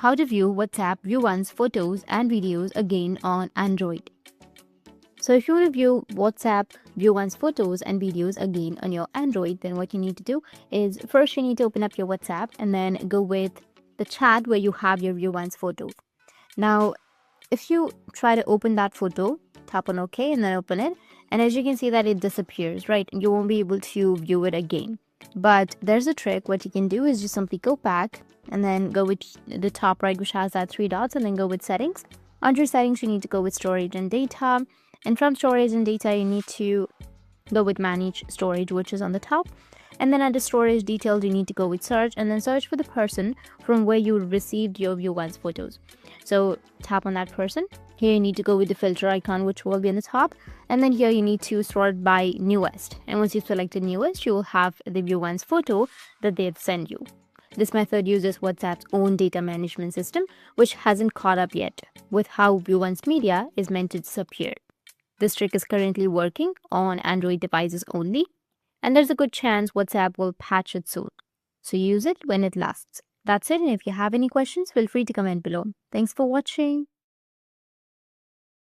how to view WhatsApp View Once photos and videos again on Android. So if you want to view WhatsApp View Once photos and videos again on your Android, then what you need to do is first you need to open up your WhatsApp and then go with the chat where you have your View Once photo. Now, if you try to open that photo, tap on OK and then open it. And as you can see that it disappears, right? You won't be able to view it again. But there's a trick. What you can do is just simply go back and then go with the top right, which has that 3 dots, and then go with settings. Under settings, you need to go with storage and data. And from storage and data, you need to go with manage storage, which is on the top. And then under storage details, you need to go with search and then search for the person from where you received your View Once photos. So tap on that person. Here you need to go with the filter icon, which will be on the top. And then here you need to sort by newest. And once you've selected newest, you will have the View Once photo that they've sent you. This method uses WhatsApp's own data management system, which hasn't caught up yet with how View Once media is meant to disappear. This trick is currently working on Android devices only, and there's a good chance WhatsApp will patch it soon. So use it when it lasts. That's it, and if you have any questions, feel free to comment below. Thanks for watching.